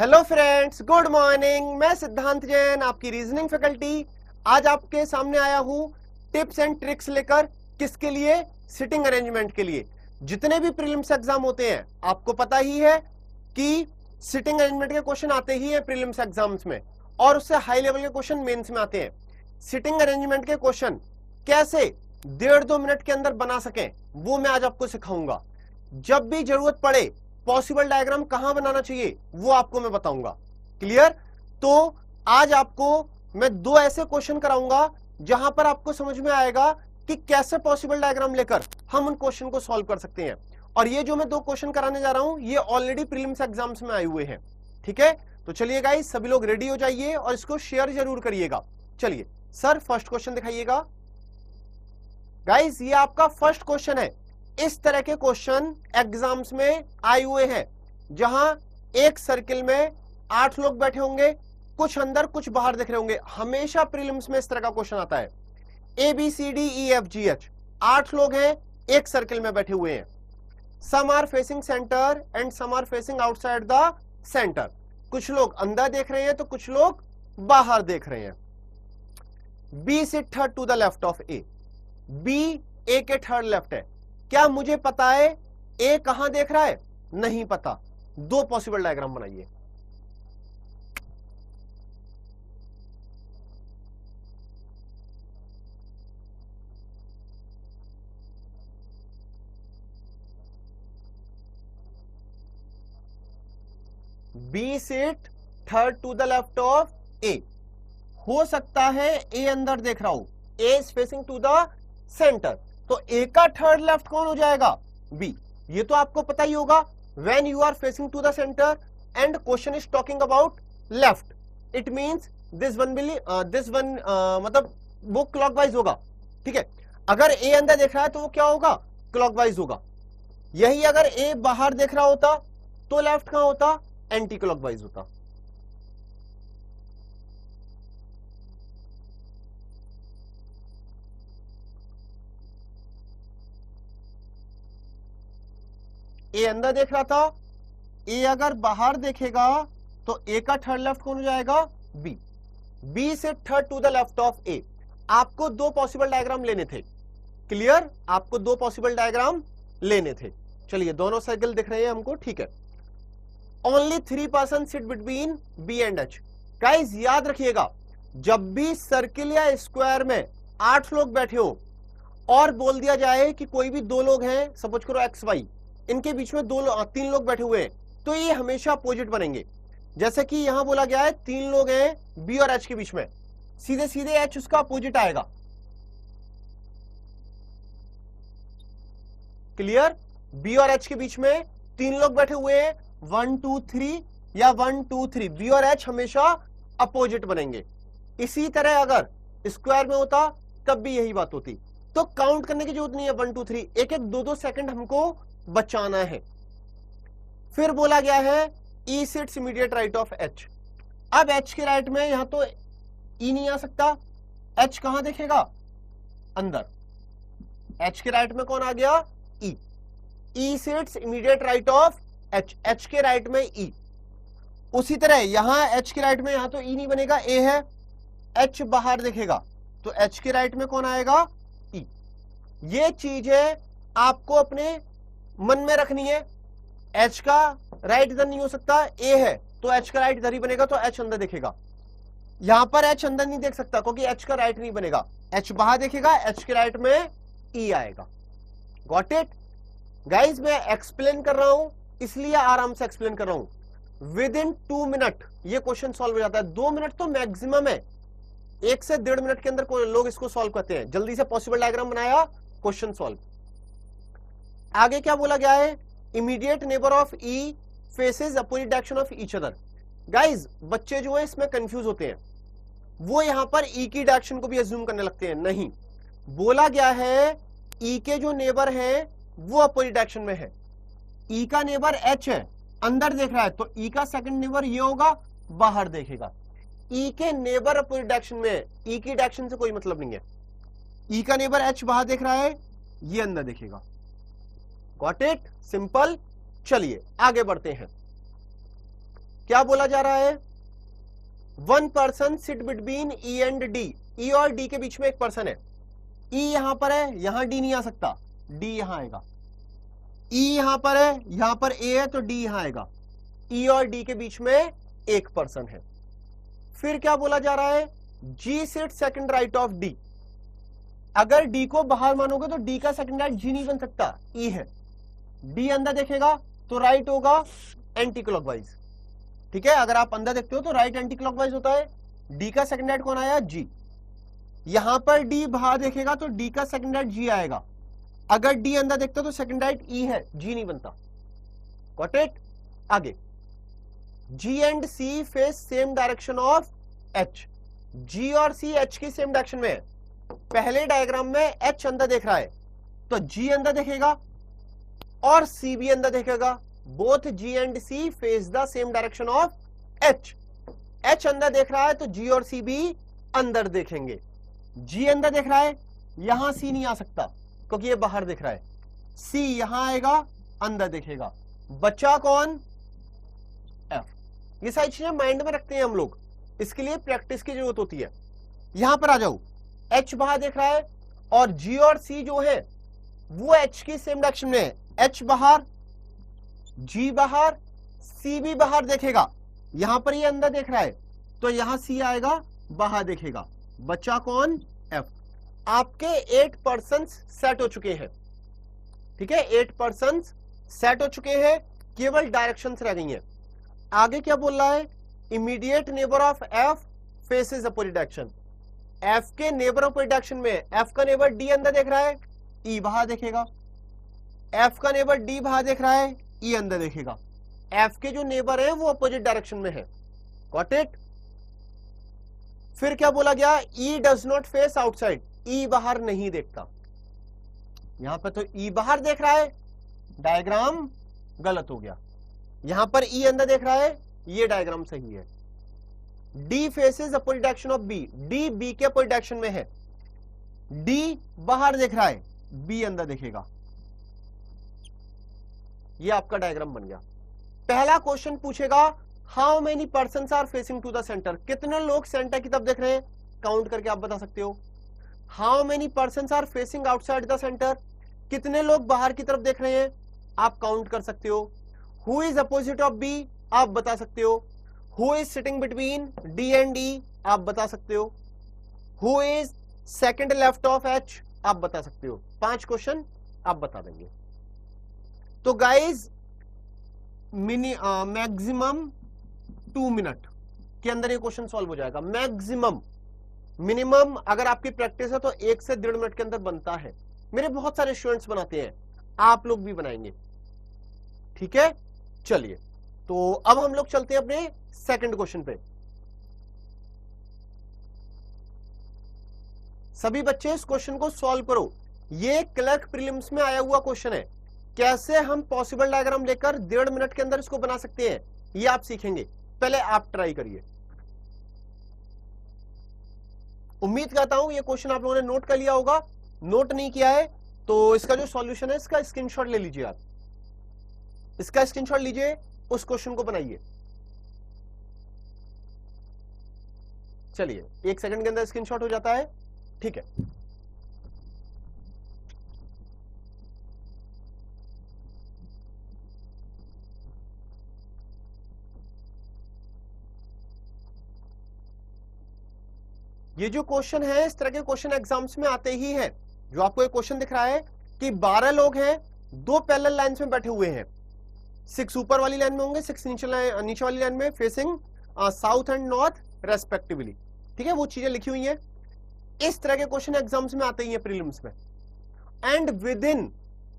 Hello friends, good morning. मैं सिद्धांत जैन, आपकी रीजनिंग फैकल्टी। आज आपके सामने आया हूं टिप्स एंड ट्रिक्स लेकर। किसके लिए? सिटिंग अरेंजमेंट के लिए। जितने भी प्रीलिम्स एग्जाम होते हैं, आपको पता ही है कि सिटिंग अरेंजमेंट के क्वेश्चन आते ही हैं प्रीलिम्स एग्जाम्स में, और उससे हाई लेवल के क्वेश्चन मेंस में आते हैं। सिटिंग अरेंजमेंट के क्वेश्चन कैसे 1.5-2 मिनट के अंदर बना सकें, वो मैं आज आपको सिखाऊंगा। जब भी जरूरत पड़े पॉसिबल डायग्राम कहां बनाना चाहिए, वो आपको मैं बताऊंगा। क्लियर? तो आज आपको मैं 2 ऐसे क्वेश्चन कराऊंगा जहां पर आपको समझ में आएगा कि कैसे पॉसिबल डायग्राम लेकर हम उन क्वेश्चन को सॉल्व कर सकते हैं। और ये जो मैं 2 क्वेश्चन कराने जा रहा हूं, ये ऑलरेडी प्रीलिम्स एग्जाम्स में आए हुए हैं। ठीक है, तो चलिए गाइस, सभी लोग रेडी हो जाइए और इसको शेयर जरूर करिएगा। चलिए सर, फर्स्ट क्वेश्चन दिखाइएगा। गाइस, ये आपका फर्स्ट क्वेश्चन है। इस तरह के क्वेश्चन एग्जाम्स में आए हुए हैं, जहां एक सर्किल में 8 लोग बैठे होंगे, कुछ अंदर कुछ बाहर दिख रहे होंगे। हमेशा प्रीलिम्स में इस तरह का क्वेश्चन आता है। ABCDEFGH 8 लोग हैं, एक सर्किल में बैठे हुए हैं। Some are facing centre and some are facing outside the centre. कुछ लोग अंदर देख रहे हैं तो कुछ लोग बाहर देख रहे हैं। B sit third to the left of A। B A के थर्ड लेफ्ट है। क्या मुझे पता है ए कहां देख रहा है? नहीं पता। 2 पॉसिबल डायग्राम बनाइए। B seat third to the left of A. हो सकता है ए अंदर देख रहा हूं, A is facing to the centre, तो ए का थर्ड लेफ्ट कौन हो जाएगा? बी। ये तो आपको पता ही होगा। When you are facing to the centre and question is talking about left, it means this one मतलब वो क्लॉकवाइज होगा। ठीक है, अगर ए अंदर देख रहा है तो वो क्या होगा? क्लॉकवाइज होगा। यही अगर ए बाहर देख रहा होता तो लेफ्ट कहां होता? एंटी क्लॉकवाइज होता। ए अंदर देख रहा था, ए अगर बाहर देखेगा तो ए का थर्ड लेफ्ट कौन हो जाएगा? बी। बी से third to the left of A. आपको 2 पॉसिबल डायग्राम लेने थे। क्लियर? आपको 2 पॉसिबल डायग्राम लेने थे। चलिए, दोनों सर्कल दिख रहे हैं हमको, ठीक है। Only 3 person sit between B and H. Guys, याद रखिएगा, जब भी सर्किल या स्क्वायर में 8 लोग बैठे हो और बोल दिया जाए कि कोई भी 2 लोग हैं, सपोज करो एक्स वाई, इनके बीच में 3 लोग बैठे हुए हैं, तो ये हमेशा अपोजिट बनेंगे। जैसे कि यहां बोला गया है 3 लोग हैं बी और एच के बीच में, सीधे सीधे एच उसका अपोजिट आएगा। क्लियर? बी और एच के बीच में 3 लोग बैठे हुए हैं, 1 2 3 या 1 2 3, बी और एच हमेशा अपोजिट बनेंगे। इसी तरह अगर स्क्वायर में होता तब भी यही बात होती। तो काउंट करने की जरूरत नहीं है 1 2 3, एक एक 2 2 सेकंड हमको बचाना है। फिर बोला गया है E sits immediate right of H. अब एच के राइट में यहां तो ई नहीं आ सकता, एच कहां देखेगा? अंदर। एच के राइट में कौन आ गया? E. E sits immediate right of H, H के राइट में ई। उसी तरह यहां एच के राइट में, यहां तो ई नहीं बनेगा, ए है, एच बाहर देखेगा, तो एच के राइट में कौन आएगा? ई। ये चीजें आपको अपने मन में रखनी है। एच का राइट इधर नहीं हो सकता, ए है तो एच का राइट इधर ही बनेगा, तो एच अंदर देखेगा। यहां पर एच अंदर नहीं देख सकता क्योंकि एच का राइट नहीं बनेगा, एच बाहर देखेगा, एच के राइट में ई आएगा। Got it? गाइज, मैं एक्सप्लेन कर रहा हूं, इसलिए आराम से एक्सप्लेन कर रहा हूं। विद इन 2 मिनट ये क्वेश्चन सॉल्व हो जाता है। 2 मिनट तो मैक्सिमम है, 1 से 1.5 मिनट के अंदर लोग इसको सॉल्व करते हैं। जल्दी से पॉसिबल डायग्राम बनाया, क्वेश्चन सॉल्व। आगे क्या बोला गया है? Immediate neighbour of E faces opposite direction of each other. Guys, बच्चे जो है इसमें कंफ्यूज होते हैं, वो यहां पर ई की डायरेक्शन को भी अज्यूम करने लगते हैं। नहीं, बोला गया है ई के जो नेबर हैं वो अपोजिट डायरेक्शन में है। ई का नेबर एच है, अंदर देख रहा है, तो ई का सेकंड नेबर ये होगा, बाहर देखेगा। ई के नेबर अपोजिट डायरेक्शन में है, ई की डायरेक्शन से कोई मतलब नहीं है। ई का नेबर एच बाहर देख रहा है, ये अंदर देखेगा। Got it? सिंपल। चलिए आगे बढ़ते हैं। क्या बोला जा रहा है? One person sit between E and D, E और डी के बीच में एक पर्सन है। ई यहां पर है, यहां डी नहीं आ सकता, डी यहां आएगा। ई यहां पर है, यहां पर ए है, तो डी यहां आएगा। ई और डी के बीच में एक पर्सन है। फिर क्या बोला जा रहा है? G sit second right of D. अगर डी को बाहर मानोगे तो डी का सेकंड राइट जी नहीं बन सकता, ई है। डी अंदर देखेगा तो राइट होगा एंटी क्लॉकवाइज। ठीक है, अगर आप अंदर देखते हो तो राइट एंटी क्लॉकवाइज होता है। डी का सेकंड राइट कौन आया? जी। यहां पर डी बाहर देखेगा तो डी का सेकंड राइट जी आएगा। अगर डी अंदर देखते हो तो सेकंड राइट ई है, जी नहीं बनता। Got it? आगे, G and C face same direction of H. G और सी एच की सेम डायरेक्शन में है। पहले डायग्राम में एच अंदर देख रहा है तो जी अंदर देखेगा और सी भी अंदर देखेगा। Both G and C face the same direction of H. H अंदर देख रहा है तो जी और सी भी अंदर देखेंगे। जी अंदर देख रहा है, यहां सी नहीं आ सकता क्योंकि ये बाहर दिख रहा है। सी यहां आएगा, अंदर देखेगा। बच्चा कौन? एफ। ये सारी चीजें माइंड में रखते हैं हम लोग, इसके लिए प्रैक्टिस की जरूरत होती है। यहां पर आ जाओ, एच बाहर देख रहा है और जी और सी जो है वो एच की सेम डायरेक्शन में है। एच बाहर, जी बाहर, सी भी बाहर देखेगा। यहां पर ये अंदर देख रहा है तो यहां सी आएगा, बाहर देखेगा। बच्चा कौन? एफ। आपके 8 पर्सन्स सेट हो चुके हैं। ठीक है, 8 पर्सन्स सेट हो चुके हैं, केवल डायरेक्शंस रह गई हैं। आगे क्या बोल रहा है? Immediate neighbour of F faces opposite direction. F के नेबर अपोजिट डायरेक्शन में, एफ का नेबर डी अंदर देख रहा है, ई बाहर देखेगा। एफ का नेबर डी बाहर देख रहा है, ई अंदर देखेगा। एफ के जो नेबर है वो अपोजिट डायरेक्शन में है। Got it? फिर क्या बोला गया? ई डज नॉट फेस आउटसाइड। ई बाहर नहीं देखता। यहां पर तो ई बाहर देख रहा है, डायग्राम गलत हो गया। यहां पर ई अंदर देख रहा है, ये डायग्राम सही है। D faces opposite direction of B. D B के अपोजिट डायरेक्शन में है। डी बाहर देख रहा है, बी अंदर देखेगा। ये आपका डायग्राम बन गया। पहला क्वेश्चन पूछेगा, how many persons are facing to the centre. कितने लोग सेंटर की तरफ देख रहे हैं? काउंट करके आप बता सकते हो। How many persons are facing outside the centre. कितने लोग बाहर की तरफ देख रहे हैं? आप काउंट कर सकते हो। Who is opposite of B? आप बता सकते हो। Who is sitting between D and E? आप बता सकते हो। Who is second left of H? आप बता सकते हो। 5 क्वेश्चन आप बता देंगे। तो गाइज मैक्सिमम 2 मिनट के अंदर ये क्वेश्चन सॉल्व हो जाएगा। मैक्सिमम, मिनिमम अगर आपकी प्रैक्टिस है तो 1 से 1.5 मिनट के अंदर बनता है। मेरे बहुत सारे स्टूडेंट्स बनाते हैं, आप लोग भी बनाएंगे। ठीक है, चलिए तो अब हम लोग चलते हैं अपने सेकंड क्वेश्चन पे। सभी बच्चे इस क्वेश्चन को सॉल्व करो। ये क्लर्क प्रीलिम्स में आया हुआ क्वेश्चन है। कैसे हम पॉसिबल डायग्राम लेकर 1.5 मिनट के अंदर इसको बना सकते हैं, ये आप सीखेंगे। पहले आप ट्राई करिए। उम्मीद करता हूं ये क्वेश्चन आप लोगों ने नोट कर लिया होगा। नोट नहीं किया है तो इसका जो सॉल्यूशन है इसका स्क्रीनशॉट ले लीजिए। आप इसका स्क्रीनशॉट लीजिए, उस क्वेश्चन को बनाइए। चलिए 1 सेकंड के अंदर स्क्रीनशॉट हो जाता है। ठीक है, ये जो क्वेश्चन है इस तरह के क्वेश्चन एग्जाम्स में आते ही हैं। जो आपको एक क्वेश्चन दिख रहा है कि 12 लोग हैं, 2 पैरेलल लाइंस में बैठे हुए हैं। 6 ऊपर वाली लाइन में होंगे, 6 नीचे वाली लाइन में, facing south and north respectively. ठीक है, वो चीजें लिखी हुई हैं। इस तरह के क्वेश्चन एग्जाम्स में आते ही हैं प्रीलिम्स में। एंड विद इन,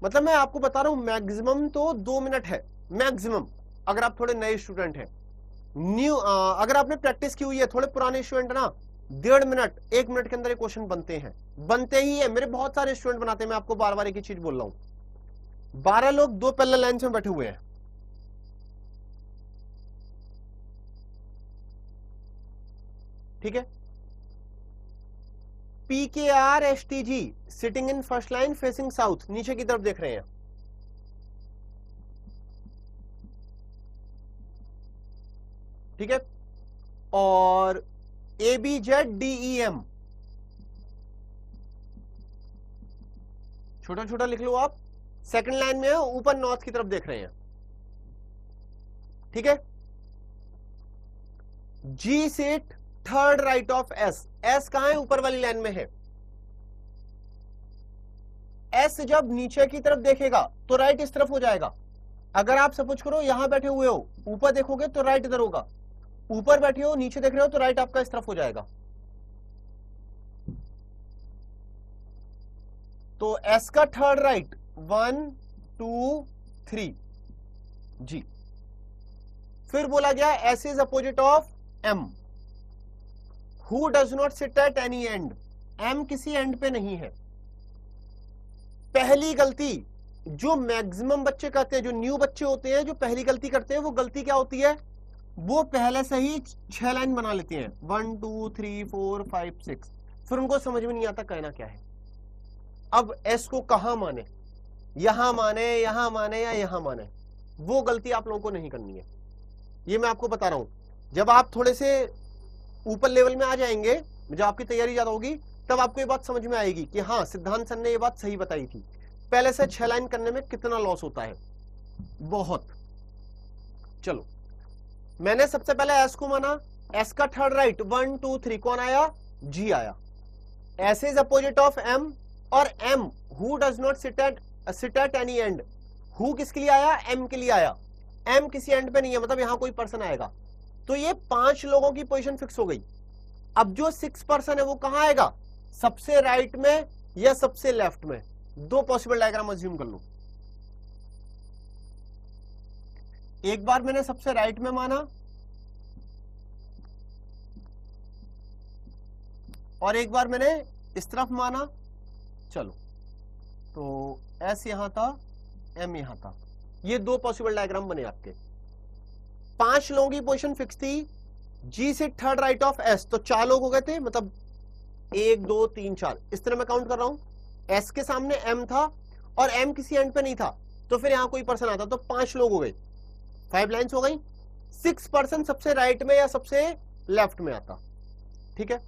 मतलब मैं आपको बता रहा हूं मैक्सिमम तो 2 मिनट है मैक्सिमम, अगर आप थोड़े नए स्टूडेंट हैं। न्यू अगर आपने प्रैक्टिस की हुई है, थोड़े पुराने स्टूडेंट ना, 1.5 मिनट 1 मिनट के अंदर ये क्वेश्चन बनते हैं, बनते ही है। मेरे बहुत सारे स्टूडेंट बनाते हैं, मैं आपको बार बार एक ही चीज बोल रहा हूं। 12 लोग 2 पैरेलल लाइंस में बैठे हुए हैं। ठीक है, PKR STG sitting in first line facing south, नीचे की तरफ देख रहे हैं। ठीक है, और A B Z D E M, छोटा छोटा लिख लो आप, सेकंड लाइन में है, ऊपर नॉर्थ की तरफ देख रहे हैं, ठीक है। G set third right of S, S कहां है, ऊपर वाली लाइन में है। एस जब नीचे की तरफ देखेगा तो राइट इस तरफ हो जाएगा। अगर आप सपोज करो यहां बैठे हुए हो, ऊपर देखोगे तो राइट इधर होगा, ऊपर बैठे हो नीचे देख रहे हो तो राइट आपका इस तरफ हो जाएगा। तो एस का थर्ड राइट 1 2 3 जी। फिर बोला गया S is opposite of M, who does not sit at any end, M किसी एंड पे नहीं है। पहली गलती जो मैक्सिमम बच्चे करते हैं, जो न्यू बच्चे होते हैं, जो पहली गलती करते हैं, वो गलती क्या होती है, वो पहले से ही 6 लाइन बना लेते हैं, 1 2 3 4 5 6, फिर उनको समझ में नहीं आता कहना क्या है। अब एस को कहां माने, यहां माने, यहां माने या यहां माने, वो गलती आप लोगों को नहीं करनी है। ये मैं आपको बता रहा हूं, जब आप थोड़े से ऊपर लेवल में आ जाएंगे, जब आपकी तैयारी ज्यादा होगी, तब आपको ये बात समझ में आएगी कि हाँ, सिद्धांत सर ने ये बात सही बताई थी। पहले से 6 लाइन करने में कितना लॉस होता है, बहुत। चलो, मैंने सबसे पहले एस को माना, एस का थर्ड राइट 1 2 3 कौन आया, जी आया। S is opposite of M, और M who does not sit at any end, who किसके लिए आया, एम के लिए आया। एम किसी एंड पे नहीं है, मतलब यहां कोई पर्सन आएगा, तो ये 5 लोगों की पोजीशन फिक्स हो गई। अब जो 6 पर्सन है वो कहां आएगा, सबसे राइट में या सबसे लेफ्ट में। 2 पॉसिबल डायग्राम अज्यूम कर लो। एक बार मैंने सबसे राइट में माना, और एक बार मैंने इस तरफ माना। चलो, तो एस यहां था, एम यहां था, ये 2 पॉसिबल डायग्राम बने आपके। 5 लोगों की पोजीशन फिक्स थी, जी से थर्ड राइट ऑफ एस, तो 4 लोग हो गए थे, मतलब 1 2 3 4, इस तरह मैं काउंट कर रहा हूं। एस के सामने एम था और एम किसी एंड पे नहीं था, तो फिर यहां कोई पर्सन आता, तो 5 लोग हो गए, 5 लाइन्स हो गई। 6 पर्सन सबसे राइट में या सबसे लेफ्ट में आता। ठीक है,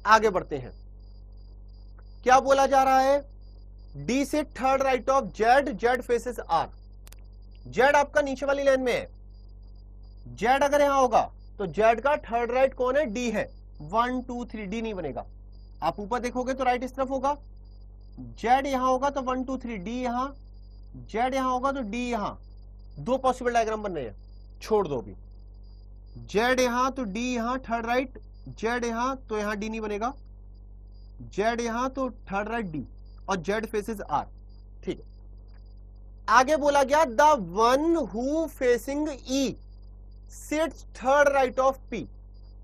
आगे बढ़ते हैं। क्या बोला जा रहा है, डी से third right of Z, Z faces R. Z आपका नीचे वाली लाइन में है, जेड अगर यहां होगा तो जेड का थर्ड राइट कौन है, डी है। 1 2 3 डी नहीं बनेगा। आप ऊपर देखोगे तो राइट इस तरफ होगा, जेड यहां होगा तो 1 2 3 डी यहां, जेड यहां होगा तो डी यहां। 2 पॉसिबल डायग्राम बन रहे हैं, छोड़ दो भी। जेड यहां तो डी यहां, थर्ड राइट, जेड यहां तो यहां डी नहीं बनेगा, जेड यहां तो थर्ड राइट डी, और जेड फेसेस आर। ठीक है, आगे बोला गया the one who facing E seats third right of P.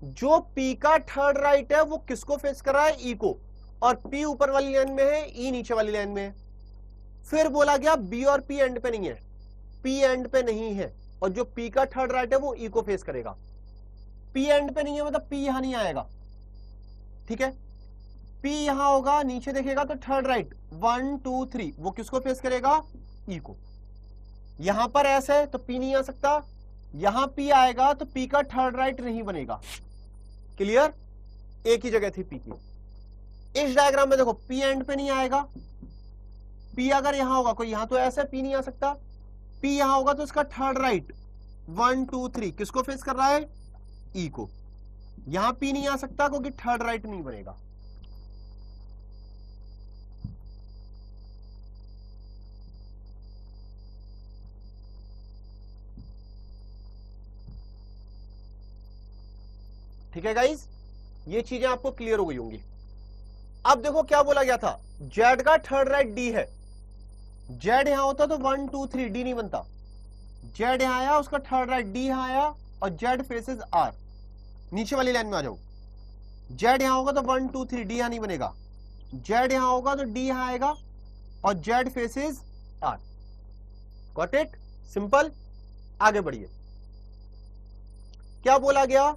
जो पी का थर्ड राइट है वो किसको फेस कर रहा है, ई को, और पी ऊपर वाली लाइन में है, ई नीचे वाली लाइन में है। फिर बोला गया बी और पी एंड पे नहीं है, पी एंड पे नहीं है, और जो पी का थर्ड राइट है वो ई को फेस करेगा। पी एंड पे नहीं है मतलब पी यहां नहीं आएगा। ठीक है, पी यहां होगा, नीचे देखेगा तो थर्ड राइट 1 2 3, वो किसको फेस करेगा, ई को। यहां पर एस है तो पी नहीं आ सकता, यहां पी आएगा तो पी का थर्ड राइट नहीं बनेगा। क्लियर, एक ही जगह थी पी की। इस डायग्राम में देखो पी एंड पे नहीं आएगा, पी अगर यहां होगा, कोई यहां तो ऐसा है, पी नहीं आ सकता, पी यहां होगा तो इसका थर्ड राइट 1 2 3 किसको फेस कर रहा है, ई को। यहां पी नहीं आ सकता क्योंकि थर्ड राइट नहीं बनेगा। ठीक है गाइस, ये चीजें आपको क्लियर हो गई होंगी। अब देखो क्या बोला गया था, जेड का थर्ड राइट डी है। जेड यहां होता तो 1 2 3 डी नहीं बनता, जेड यहां आया, उसका थर्ड राइट डी यहां आया, और जेड फेसेस आर। नीचे वाली लाइन में आ जाओ, जेड यहां होगा तो 1 2 3 डी यहां नहीं बनेगा, जेड यहां होगा तो डी यहां आएगा, और Z faces R. Got it, simple. आगे बढ़िए, क्या बोला गया,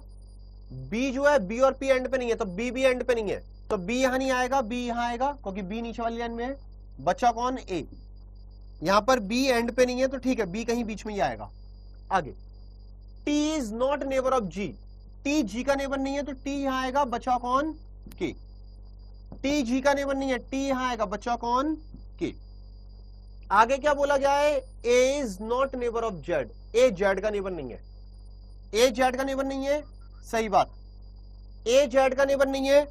बी जो है, बी और पी एंड पे नहीं है, तो बी भी एंड पे नहीं है, तो बी यहां नहीं आएगा, बी यहां आएगा क्योंकि बी नीचे वाली लाइन में है। बच्चा कौन, ए। यहां पर बी एंड पे नहीं है तो ठीक है, बी कहीं बीच में ही आएगा। आगे T is not neighbour of G, T G का नेबर नहीं है तो टी यहां आएगा, बचा कौन? के। टी जी का नेबर नहीं है, टी यहां आएगा, बचा कौन? के। आगे क्या बोला गया है? A is not neighbour of Z, A Z का नेबर नहीं है, ए जेड का नेबर नहीं है, सही बात, ए जेड का नेबर नहीं है,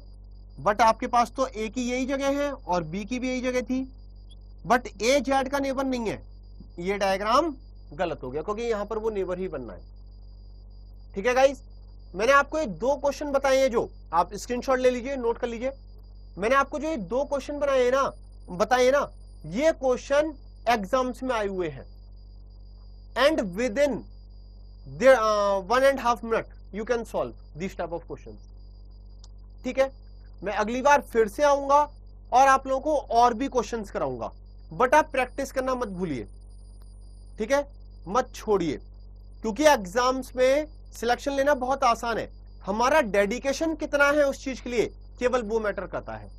बट आपके पास तो ए की यही जगह है और बी की भी यही जगह थी, बट ए जेड का नेबर नहीं है। ये डायग्राम गलत हो गया क्योंकि यहां पर वो नेबर ही बनना है। ठीक है गाइस, मैंने आपको ये दो क्वेश्चन बताए हैं, जो आप स्क्रीनशॉट ले लीजिए, नोट कर लीजिए। मैंने आपको जो ये दो क्वेश्चन बताए ना, ये क्वेश्चन एग्जाम्स में आए हुए हैं, and with in 1.5 minute you can solve this type of question. ठीक है, मैं अगली बार फिर से आऊंगा और आप लोगों को और भी क्वेश्चंस कराऊंगा, बट आप प्रैक्टिस करना मत भूलिए। ठीक है, मत छोड़िए, क्योंकि एग्जाम्स में सिलेक्शन लेना बहुत आसान है, हमारा डेडिकेशन कितना है उस चीज के लिए, केवल वो मैटर करता है।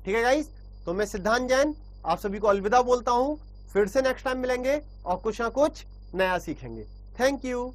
ठीक है गाइस, तो मैं सिद्धांत जैन आप सभी को अलविदा बोलता हूं, फिर से नेक्स्ट टाइम मिलेंगे और कुछ ना कुछ नया सीखेंगे। Thank you.